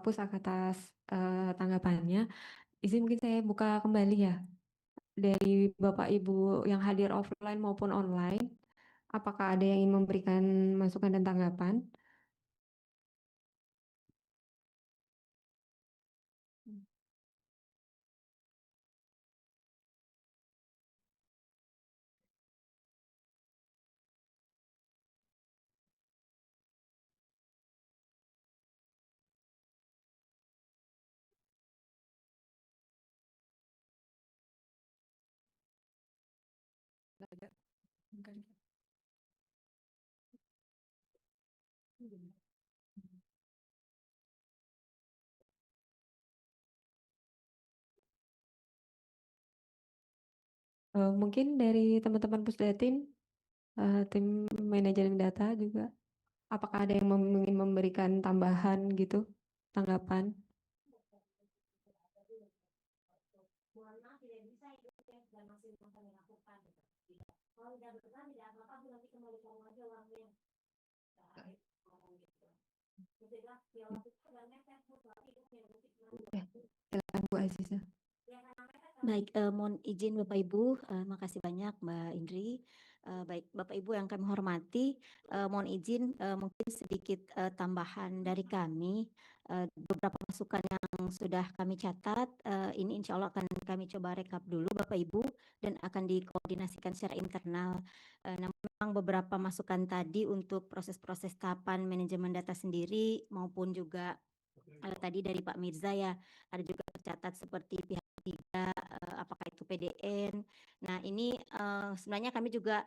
Pus atas tanggapannya. Izin mungkin saya buka kembali ya. Dari Bapak Ibu yang hadir offline maupun online, apakah ada yang ingin memberikan masukan dan tanggapan? Mungkin dari teman-teman Pusdatin, tim manajemen data juga, apakah ada yang ingin memberikan tambahan gitu, tanggapan? Silakan Bu Aziza. Baik, mohon izin Bapak Ibu, makasih banyak Mbak Indri. Baik, Bapak Ibu yang kami hormati, mohon izin mungkin sedikit tambahan dari kami. Beberapa masukan yang sudah kami catat, ini insya Allah akan kami coba rekap dulu Bapak Ibu dan akan dikoordinasikan secara internal. Namun memang beberapa masukan tadi untuk proses-proses tahapan manajemen data sendiri maupun juga tadi dari Pak Mirza ya, ada juga tercatat seperti pihak ketiga, apakah itu PDN. Nah ini sebenarnya kami juga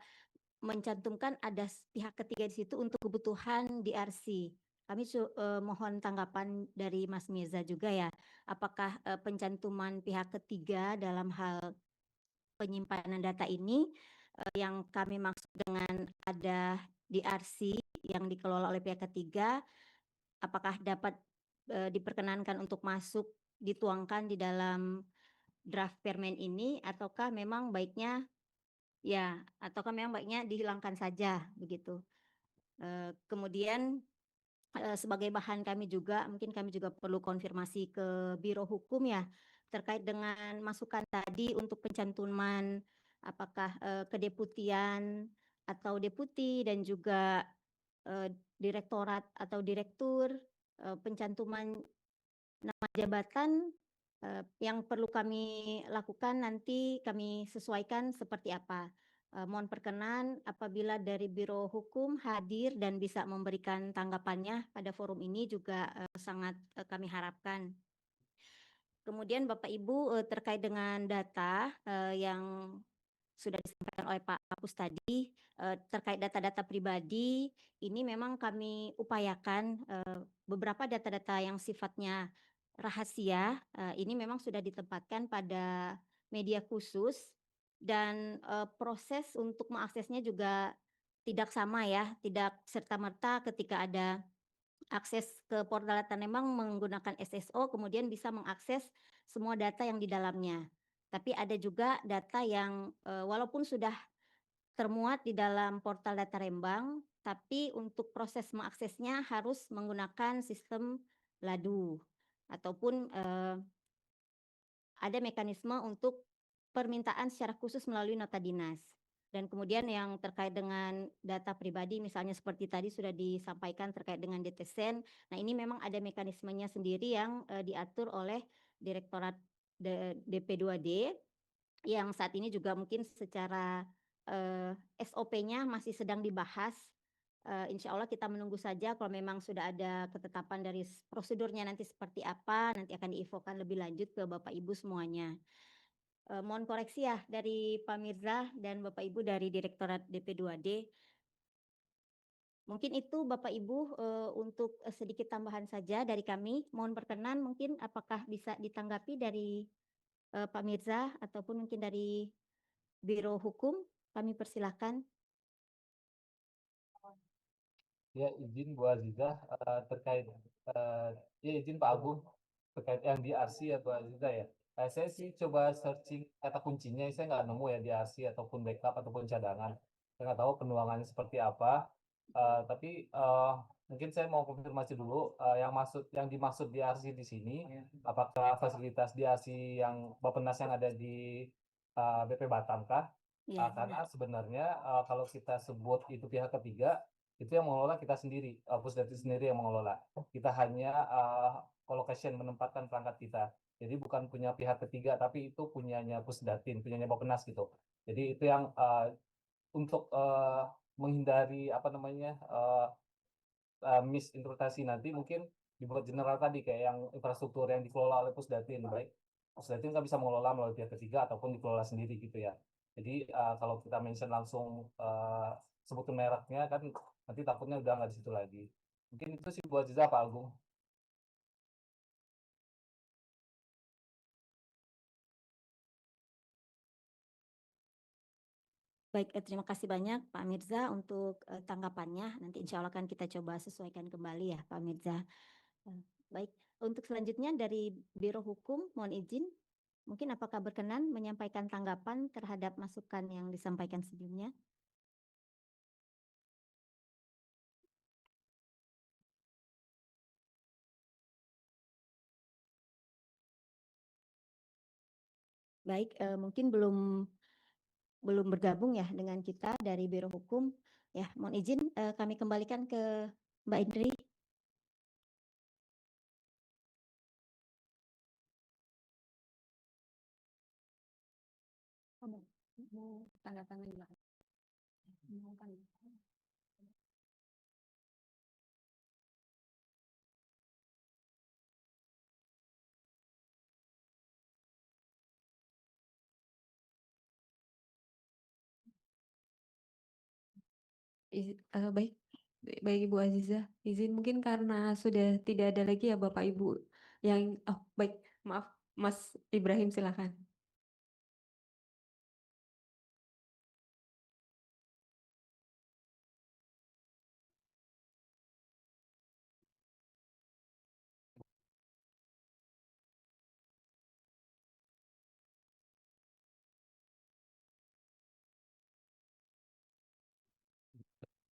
mencantumkan ada pihak ketiga di situ untuk kebutuhan DRC. Kami mohon tanggapan dari Mas Mirza juga ya, apakah pencantuman pihak ketiga dalam hal penyimpanan data ini yang kami maksud dengan ada DRC yang dikelola oleh pihak ketiga, apakah dapat diperkenankan untuk masuk dituangkan di dalam draft permen ini ataukah memang baiknya dihilangkan saja begitu. Kemudian sebagai bahan kami juga mungkin kami juga perlu konfirmasi ke Biro Hukum ya terkait dengan masukan tadi untuk pencantuman apakah kedeputian atau deputi dan juga direktorat atau direktur, pencantuman nama jabatan yang perlu kami lakukan nanti kami sesuaikan seperti apa. Mohon perkenan apabila dari Biro Hukum hadir dan bisa memberikan tanggapannya pada forum ini juga sangat kami harapkan. Kemudian Bapak Ibu terkait dengan data yang sudah disampaikan oleh Pak Kapus tadi terkait data-data pribadi ini memang kami upayakan beberapa data-data yang sifatnya rahasia ini memang sudah ditempatkan pada media khusus dan proses untuk mengaksesnya juga tidak sama ya, tidak serta-merta ketika ada akses ke portal data memang menggunakan SSO kemudian bisa mengakses semua data yang di dalamnya. Tapi ada juga data yang walaupun sudah termuat di dalam portal data Rembang, tapi untuk proses mengaksesnya harus menggunakan sistem LADU ataupun ada mekanisme untuk permintaan secara khusus melalui nota dinas. Dan kemudian yang terkait dengan data pribadi misalnya seperti tadi sudah disampaikan terkait dengan DTSEN. Nah ini memang ada mekanismenya sendiri yang diatur oleh Direktorat DP2D yang saat ini juga mungkin secara SOP-nya masih sedang dibahas. Insya Allah kita menunggu saja kalau memang sudah ada ketetapan dari prosedurnya nanti seperti apa, nanti akan diinfokan lebih lanjut ke Bapak Ibu semuanya. Mohon koreksi ya dari Pak Mirza dan Bapak Ibu dari Direktorat DP2D. Mungkin itu Bapak Ibu untuk sedikit tambahan saja dari kami. Mohon perkenan mungkin apakah bisa ditanggapi dari Pak Mirza ataupun mungkin dari Biro Hukum, kami persilahkan. Ya izin Bu Aziza terkait ya izin Pak Agung terkait yang di RC ya Bu Aziza ya. Saya sih coba searching kata kuncinya, saya nggak nemu ya di RC ataupun backup ataupun cadangan. Saya nggak tahu penuangannya seperti apa. Tapi mungkin saya mau konfirmasi dulu yang dimaksud DRC di sini apakah fasilitas DRC yang Bappenas yang ada di BP Batam kah? Iya, Karena benar. sebenarnya kalau kita sebut itu pihak ketiga itu yang mengelola kita sendiri, Pusdati sendiri yang mengelola. Kita hanya collocation menempatkan perangkat kita. Jadi bukan punya pihak ketiga tapi itu punyanya Pusdatin, punyanya Bappenas gitu. Jadi itu yang untuk menghindari apa namanya misinterpretasi nanti mungkin dibuat general tadi kayak yang infrastruktur yang dikelola oleh Pusdatin baik Pusdatin nggak bisa mengelola melalui pihak ketiga ataupun dikelola sendiri gitu ya. Jadi kalau kita mention langsung sebutin mereknya kan nanti takutnya udah nggak di situ lagi. Mungkin itu sih buat Ziza Pak Agung. Baik, terima kasih banyak Pak Mirza untuk tanggapannya. Nanti insya Allah akan kita coba sesuaikan kembali ya Pak Mirza. Baik, untuk selanjutnya dari Biro Hukum, mohon izin, mungkin apakah berkenan menyampaikan tanggapan terhadap masukan yang disampaikan sebelumnya? Baik, mungkin belum bergabung ya dengan kita dari Biro Hukum. Ya, mohon izin kami kembalikan ke Mbak Indri. Mau tanda tangan juga. Baik, baik Ibu Aziza, izin mungkin karena sudah tidak ada lagi ya Bapak Ibu yang, oh baik, maaf Mas Ibrahim silakan.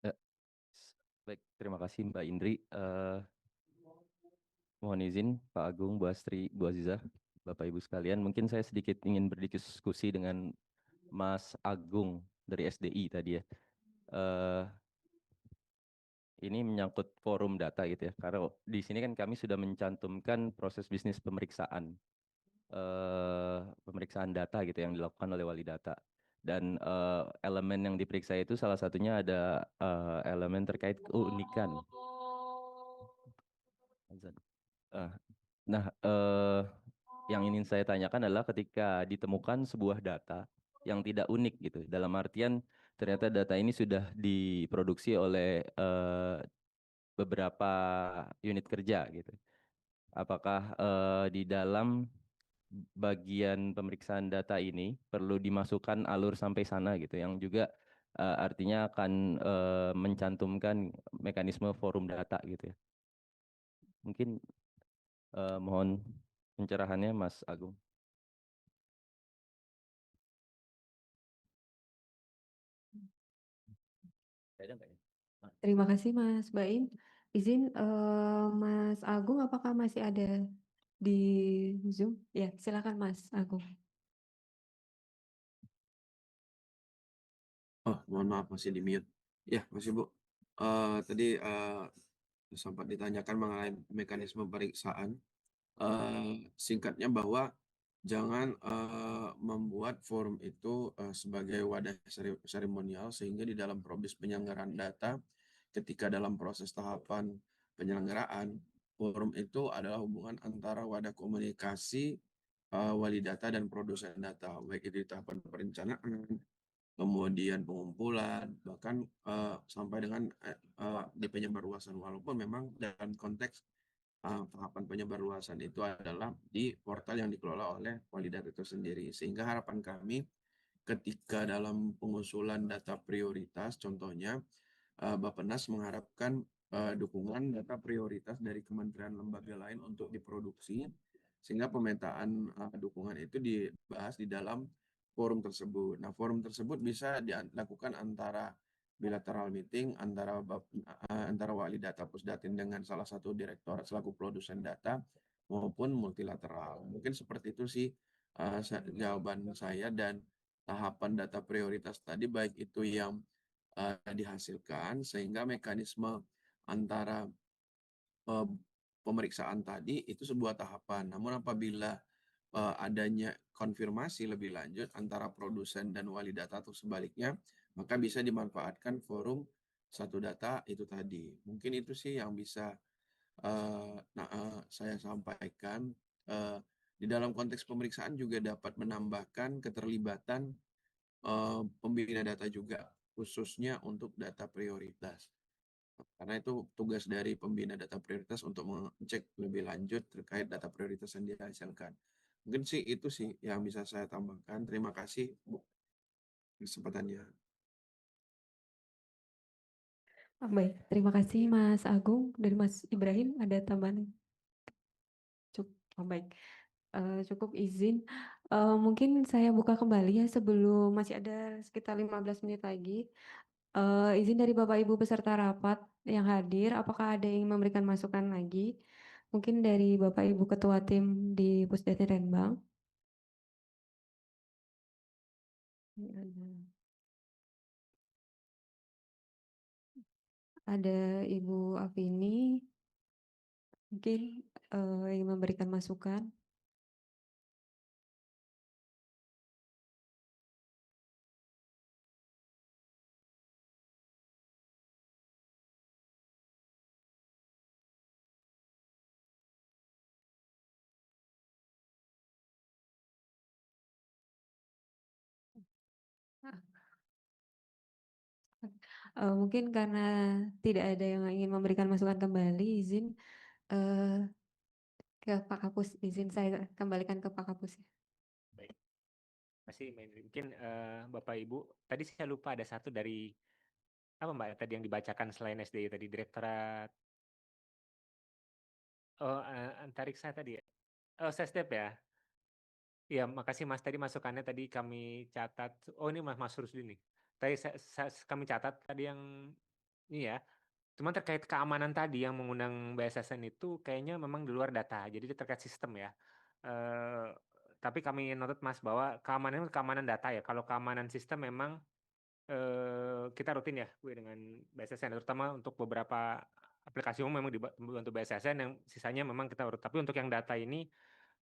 Ya, baik, terima kasih Mbak Indri. Mohon izin Pak Agung, Bu Astri, Bu Azizah, Bapak Ibu sekalian, mungkin saya sedikit ingin berdiskusi dengan Mas Agung dari SDI tadi ya. Eh, ini menyangkut forum data gitu ya, karena di sini kan kami sudah mencantumkan proses bisnis pemeriksaan data gitu yang dilakukan oleh wali data. Dan elemen yang diperiksa itu salah satunya ada elemen terkait keunikan. Eh, Nah, yang ingin saya tanyakan adalah ketika ditemukan sebuah data yang tidak unik gitu, dalam artian ternyata data ini sudah diproduksi oleh beberapa unit kerja gitu. Apakah di dalam bagian pemeriksaan data ini perlu dimasukkan alur sampai sana gitu, yang juga artinya akan mencantumkan mekanisme forum data gitu ya. Mungkin mohon pencerahannya Mas Agung. Ada nggak ya? Terima kasih Mas Baim. Izin Mas Agung apakah masih ada di Zoom? Ya, silakan Mas Agung. Oh, mohon maaf masih di mute. Ya, masih Bu. Tadi sempat ditanyakan mengenai mekanisme pemeriksaan. Singkatnya bahwa jangan membuat forum itu sebagai wadah seremonial sehingga di dalam proses penyelenggaraan data ketika dalam proses tahapan penyelenggaraan forum itu adalah hubungan antara wadah komunikasi wali data dan produsen data baik itu di tahapan perencanaan kemudian pengumpulan, bahkan sampai dengan di penyebarluasan. Walaupun memang dalam konteks tahapan penyebarluasan itu adalah di portal yang dikelola oleh wali data itu sendiri. Sehingga harapan kami ketika dalam pengusulan data prioritas, contohnya Bappenas mengharapkan dukungan data prioritas dari kementerian lembaga lain untuk diproduksi, sehingga pemetaan dukungan itu dibahas di dalam forum tersebut. Nah, forum tersebut bisa dilakukan antara bilateral meeting antara wali data Pusdatin dengan salah satu direktorat selaku produsen data maupun multilateral. Mungkin seperti itu sih jawaban saya, dan tahapan data prioritas tadi baik itu yang dihasilkan sehingga mekanisme antara pemeriksaan tadi itu sebuah tahapan. Namun apabila adanya konfirmasi lebih lanjut antara produsen dan wali data atau sebaliknya, maka bisa dimanfaatkan forum satu data itu tadi. Mungkin itu sih yang bisa saya sampaikan. Di dalam konteks pemeriksaan juga dapat menambahkan keterlibatan pembina data juga, khususnya untuk data prioritas. Karena itu tugas dari pembina data prioritas untuk mengecek lebih lanjut terkait data prioritas yang dihasilkan. Mungkin sih itu sih yang bisa saya tambahkan. Terima kasih, Bu, kesempatannya. Baik, terima kasih Mas Agung. Dari Mas Ibrahim ada tambahan? Baik, cukup izin. Mungkin saya buka kembali ya sebelum masih ada sekitar 15 menit lagi. Izin dari Bapak Ibu peserta rapat yang hadir, apakah ada yang memberikan masukan lagi? Mungkin dari Bapak Ibu Ketua Tim di Pusdatin Renbang. Ada Ibu Afini, mungkin yang memberikan masukan. Mungkin karena tidak ada yang ingin memberikan masukan kembali, izin ke Pak Kapus, izin saya kembalikan ke Pak Kapus. Baik, masih mungkin Bapak Ibu, tadi saya lupa ada satu dari apa Mbak tadi yang dibacakan selain SDI tadi, Direktorat Antariksa tadi ya, Sesdep ya. Iya, makasih Mas, tadi masukannya tadi kami catat. Oh ini Mas Rusdi nih. Tadi kami catat tadi yang ini ya. Cuma terkait keamanan tadi yang mengundang BSSN itu kayaknya memang di luar data. Jadi itu terkait sistem ya. Tapi kami noted Mas bahwa keamanan data ya. Kalau keamanan sistem memang kita rutin ya Bu dengan BSSN, terutama untuk beberapa aplikasi umum memang dibantu BSSN, yang sisanya memang kita urut. Tapi untuk yang data ini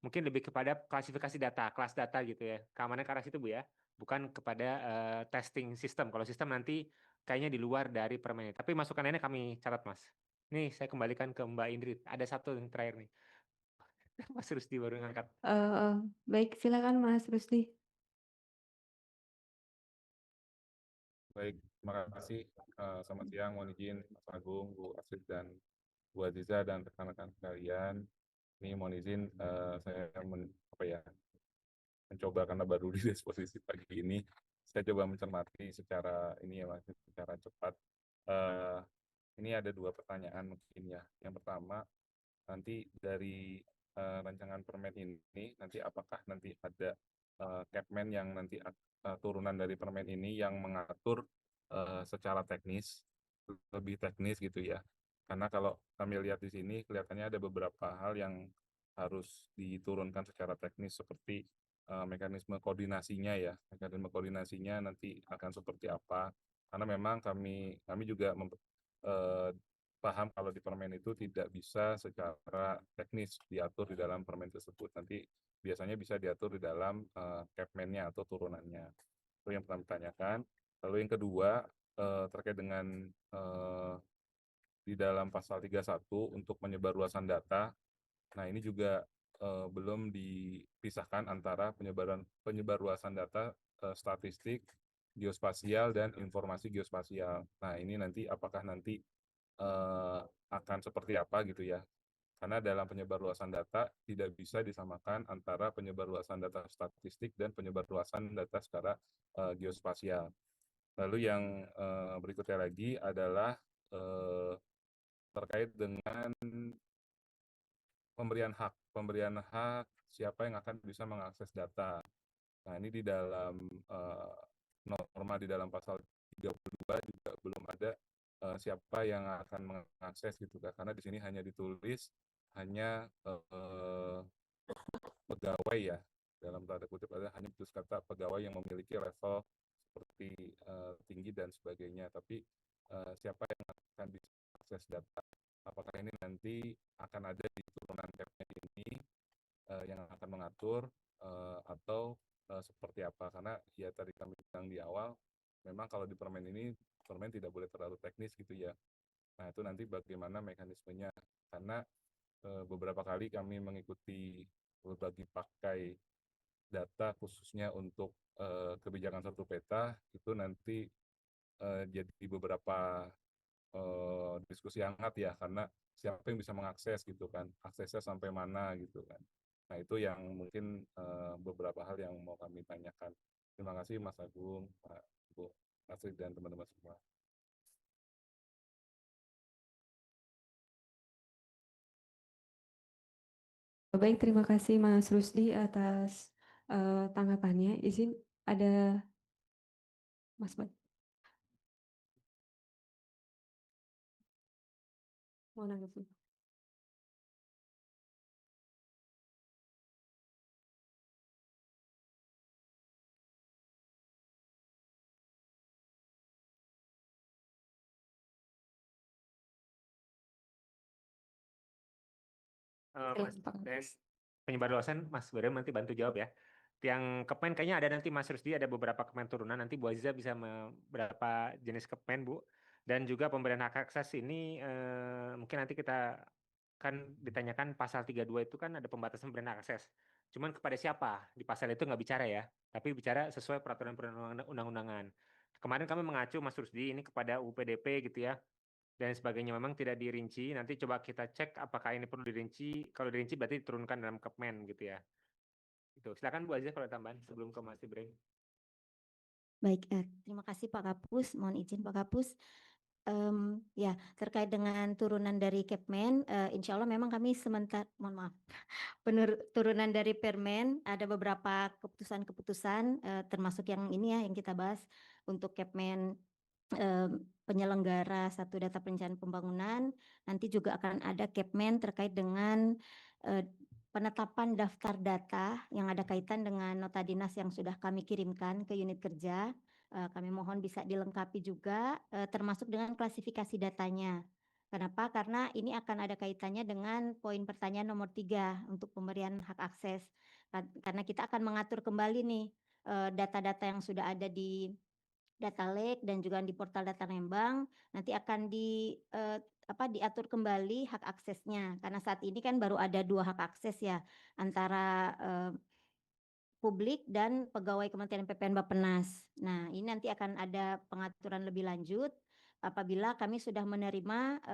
mungkin lebih kepada klasifikasi data, kelas data gitu ya. Keamanan ke arah situ Bu ya, bukan kepada testing sistem. Kalau sistem nanti kayaknya di luar dari permen ini. Tapi masukannya kami catat Mas. Ini saya kembalikan ke Mbak Indri. Ada satu yang terakhir nih. Mas Rusdi baru ngangkat. Baik, silakan Mas Rusdi. Baik, terima kasih. Selamat siang, mohon izin Mas Agung, Bu Astrid, dan Bu Aziza, dan rekan-rekan sekalian. Ini mohon izin saya mencoba karena baru di disposisi pagi ini. Saya coba mencermati secara ini ya Mas, secara cepat. Ini ada dua pertanyaan mungkin ya. Yang pertama, nanti dari rancangan permen ini, nanti apakah nanti ada Capman yang nanti turunan dari permen ini yang mengatur secara teknis, lebih teknis gitu ya. Karena kalau kami lihat di sini kelihatannya ada beberapa hal yang harus diturunkan secara teknis, seperti mekanisme koordinasinya ya. Mekanisme koordinasinya nanti akan seperti apa. Karena memang kami juga paham kalau di permen itu tidak bisa secara teknis diatur di dalam permen tersebut. Nanti biasanya bisa diatur di dalam Capman-nya atau turunannya. Itu yang pertama ditanyakan. Lalu yang kedua terkait dengan di dalam pasal 31 untuk penyebarluasan data. Nah, ini juga belum dipisahkan antara penyebarluasan data statistik, geospasial, dan informasi geospasial. Nah, ini nanti apakah nanti akan seperti apa gitu ya. Karena dalam penyebarluasan data tidak bisa disamakan antara penyebarluasan data statistik dan penyebarluasan data secara geospasial. Lalu yang berikutnya lagi adalah terkait dengan pemberian hak siapa yang akan bisa mengakses data. Nah, ini di dalam norma di dalam pasal 32 juga belum ada siapa yang akan mengakses gitu kan, karena di sini hanya ditulis hanya pegawai ya, dalam tanda kutip ada hanya tulis kata pegawai yang memiliki level seperti tinggi dan sebagainya, tapi siapa yang akan bisa akses data, apakah ini nanti akan ada di turunan Kepmen ini yang akan mengatur atau seperti apa, karena ya tadi kami bilang di awal, memang kalau di permen ini, permen tidak boleh terlalu teknis gitu ya. Nah itu nanti bagaimana mekanismenya, karena beberapa kali kami mengikuti berbagi pakai data khususnya untuk kebijakan satu peta, itu nanti jadi beberapa diskusi hangat ya, karena siapa yang bisa mengakses gitu kan, aksesnya sampai mana gitu kan. Nah itu yang mungkin beberapa hal yang mau kami tanyakan. Terima kasih Mas Agung, Pak Bu Astrid dan teman-teman semua. Baik, terima kasih Mas Rusdi atas tanggapannya. Izin ada Mas Bat. Mau nanggepin? Mas dan penyebar luasan Mas Barem nanti bantu jawab ya. Yang Kepmen kayaknya ada nanti Mas Rusdi, ada beberapa Kepmen turunan, nanti Bu Aziza bisa beberapa jenis Kepmen Bu. Dan juga pemberian hak akses ini mungkin nanti kita kan ditanyakan pasal 32 itu kan ada pembatasan pemberian hak akses. Cuman kepada siapa? Di pasal itu nggak bicara ya, tapi bicara sesuai peraturan perundang-undangan. Kemarin kami mengacu Mas Rusdi ini kepada UPDP gitu ya, dan sebagainya, memang tidak dirinci. Nanti coba kita cek apakah ini perlu dirinci. Kalau dirinci berarti diturunkan dalam Kepmen gitu ya. Itu silakan Bu Aziza kalau ada tambahan sebelum ke Mas Ibrahim. Baik, terima kasih Pak Kapus. Mohon izin Pak Kapus. Ya, terkait dengan turunan dari Kepmen, insya Allah memang kami mohon maaf, turunan dari Permen, ada beberapa keputusan-keputusan, termasuk yang ini ya, yang kita bahas untuk Kepmen penyelenggara satu data perencanaan pembangunan. Nanti juga akan ada Kepmen terkait dengan penetapan daftar data yang ada kaitan dengan nota dinas yang sudah kami kirimkan ke unit kerja. Kami mohon bisa dilengkapi juga, termasuk dengan klasifikasi datanya. Kenapa? Karena ini akan ada kaitannya dengan poin pertanyaan nomor 3 untuk pemberian hak akses. Karena kita akan mengatur kembali nih data-data yang sudah ada di Data Lake dan juga di portal data Lembang, nanti akan diatur kembali hak aksesnya. Karena saat ini kan baru ada 2 hak akses ya, antara publik dan pegawai Kementerian PPN Bappenas. Nah, ini nanti akan ada pengaturan lebih lanjut apabila kami sudah menerima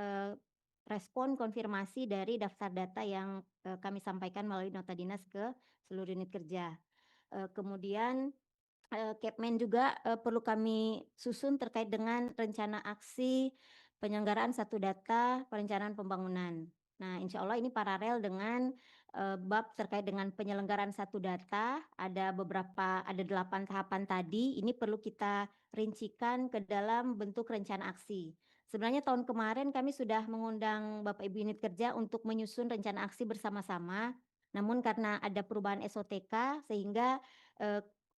respon konfirmasi dari daftar data yang kami sampaikan melalui nota dinas ke seluruh unit kerja. Kemudian Kepmen juga perlu kami susun terkait dengan rencana aksi penyelenggaraan satu data perencanaan pembangunan. Nah, insya Allah ini paralel dengan bab terkait dengan penyelenggaraan satu data, ada 8 tahapan tadi, ini perlu kita rincikan ke dalam bentuk rencana aksi. Sebenarnya tahun kemarin kami sudah mengundang Bapak Ibu unit kerja untuk menyusun rencana aksi bersama-sama, namun karena ada perubahan SOTK sehingga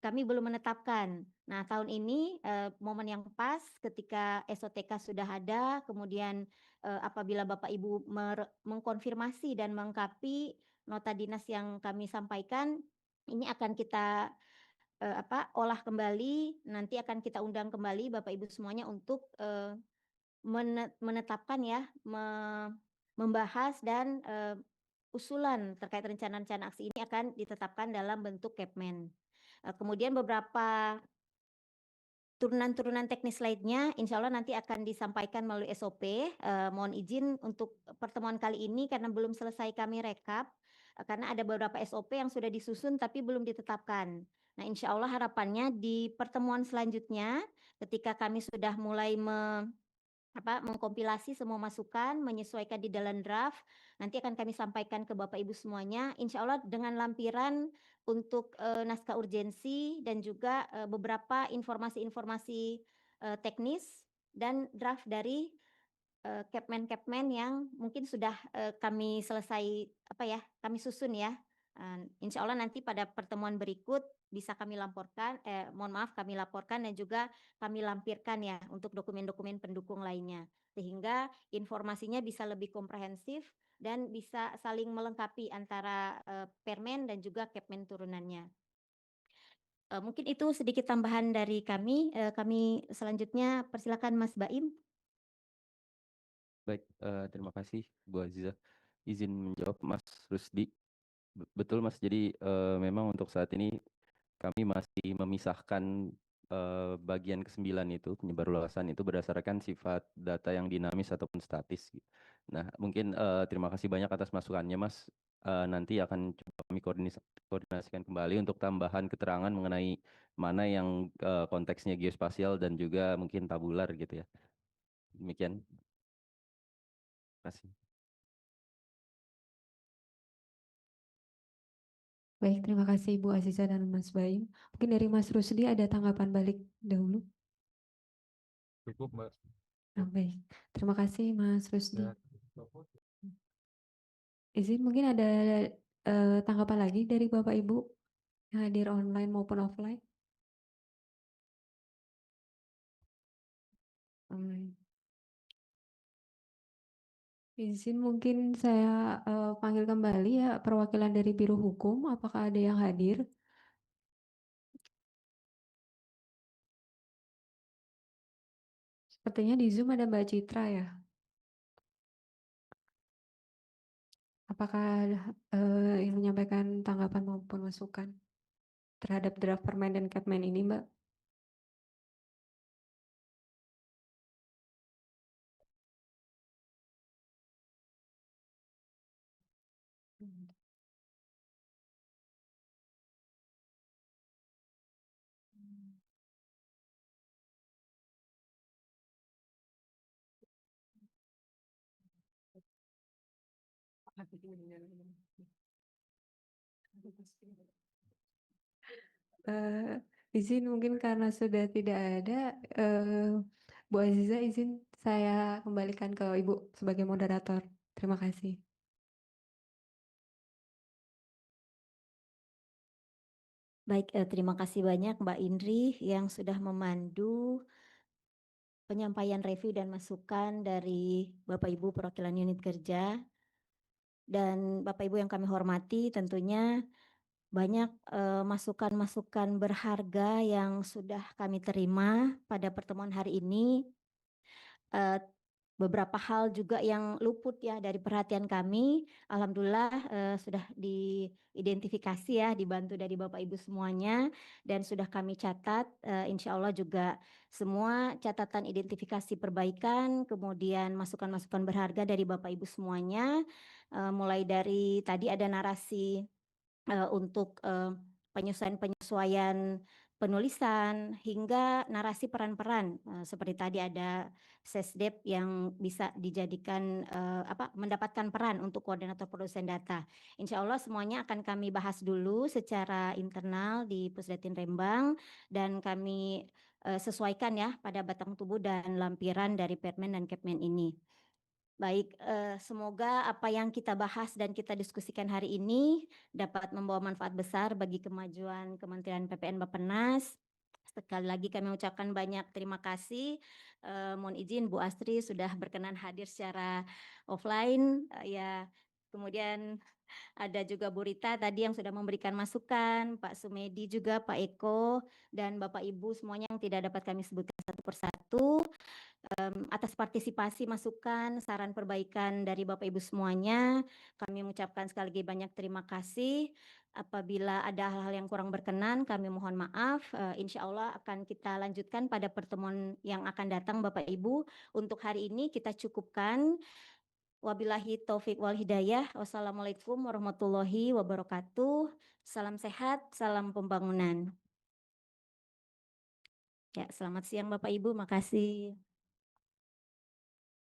kami belum menetapkan. Nah, tahun ini momen yang pas ketika SOTK sudah ada, kemudian apabila Bapak Ibu mengkonfirmasi dan melengkapi nota dinas yang kami sampaikan, ini akan kita olah kembali, nanti akan kita undang kembali Bapak Ibu semuanya untuk menetapkan ya, membahas dan usulan terkait rencana-rencana aksi ini akan ditetapkan dalam bentuk Kepmen. Kemudian beberapa turunan-turunan teknis lainnya insya Allah nanti akan disampaikan melalui SOP. Mohon izin untuk pertemuan kali ini karena belum selesai kami rekap, karena ada beberapa SOP yang sudah disusun tapi belum ditetapkan. Nah, insya Allah harapannya di pertemuan selanjutnya ketika kami sudah mulai mengkompilasi semua masukan, menyesuaikan di dalam draft, nanti akan kami sampaikan ke Bapak Ibu semuanya, insya Allah dengan lampiran untuk naskah urgensi dan juga beberapa informasi-informasi teknis dan draft dari Kepmen yang mungkin sudah kami selesai kami susun ya. Insya Allah nanti pada pertemuan berikut bisa kami laporkan, kami laporkan dan juga kami lampirkan ya untuk dokumen-dokumen pendukung lainnya, sehingga informasinya bisa lebih komprehensif dan bisa saling melengkapi antara Permen dan juga Kepmen turunannya. Mungkin itu sedikit tambahan dari kami. Kami selanjutnya persilakan Mas Baim. Baik, terima kasih Bu Aziza. Izin menjawab Mas Rusdi. Betul Mas, jadi memang untuk saat ini kami masih memisahkan bagian ke-9 itu, penyebar luasan itu berdasarkan sifat data yang dinamis ataupun statis. Nah, mungkin terima kasih banyak atas masukannya Mas. Nanti akan coba kami koordinasikan kembali untuk tambahan keterangan mengenai mana yang konteksnya geospasial dan juga mungkin tabular gitu ya. Demikian. Terima kasih. Baik, terima kasih Ibu Aziza dan Mas Baim. Mungkin dari Mas Rusdi ada tanggapan balik dahulu. Cukup, Mbak. Baik, terima kasih Mas Rusdi. Ya. Izin mungkin ada tanggapan lagi dari Bapak Ibu yang hadir online maupun offline. Izin mungkin saya panggil kembali ya perwakilan dari Biro Hukum, apakah ada yang hadir? Sepertinya di Zoom ada Mbak Citra ya. Apakah yang menyampaikan tanggapan maupun masukan terhadap draft Permen dan Kepmen ini, Mbak? Izin mungkin karena sudah tidak ada, Bu Aziza izin saya kembalikan ke Ibu sebagai moderator. Terima kasih. Baik, terima kasih banyak Mbak Indri yang sudah memandu penyampaian review dan masukan dari Bapak Ibu perwakilan unit kerja. Dan Bapak Ibu yang kami hormati, tentunya banyak masukan-masukan berharga yang sudah kami terima pada pertemuan hari ini. Beberapa hal juga yang luput ya dari perhatian kami, alhamdulillah sudah diidentifikasi ya, dibantu dari Bapak Ibu semuanya dan sudah kami catat. Insya Allah juga semua catatan identifikasi perbaikan, kemudian masukan-masukan berharga dari Bapak Ibu semuanya, mulai dari tadi ada narasi untuk penyesuaian penulisan hingga narasi peran-peran seperti tadi ada Sesdep yang bisa dijadikan mendapatkan peran untuk koordinator produsen data. Insya Allah semuanya akan kami bahas dulu secara internal di Pusdatin Rembang dan kami sesuaikan ya pada batang tubuh dan lampiran dari Permen dan Kepmen ini. Baik, semoga apa yang kita bahas dan kita diskusikan hari ini dapat membawa manfaat besar bagi kemajuan Kementerian PPN Bappenas. Sekali lagi kami ucapkan banyak terima kasih. Mohon izin Bu Astri sudah berkenan hadir secara offline. Ya, kemudian ada juga Bu Rita tadi yang sudah memberikan masukan, Pak Sumedi juga, Pak Eko, dan Bapak Ibu semuanya yang tidak dapat kami sebutkan satu persatu. Atas partisipasi, masukan, saran perbaikan dari Bapak Ibu semuanya, kami mengucapkan sekali lagi banyak terima kasih. Apabila ada hal-hal yang kurang berkenan, kami mohon maaf. Insya Allah akan kita lanjutkan pada pertemuan yang akan datang Bapak Ibu. Untuk hari ini kita cukupkan. Wabillahi taufik wal hidayah. Wassalamualaikum warahmatullahi wabarakatuh. Salam sehat, salam pembangunan. Ya, selamat siang Bapak Ibu, makasih.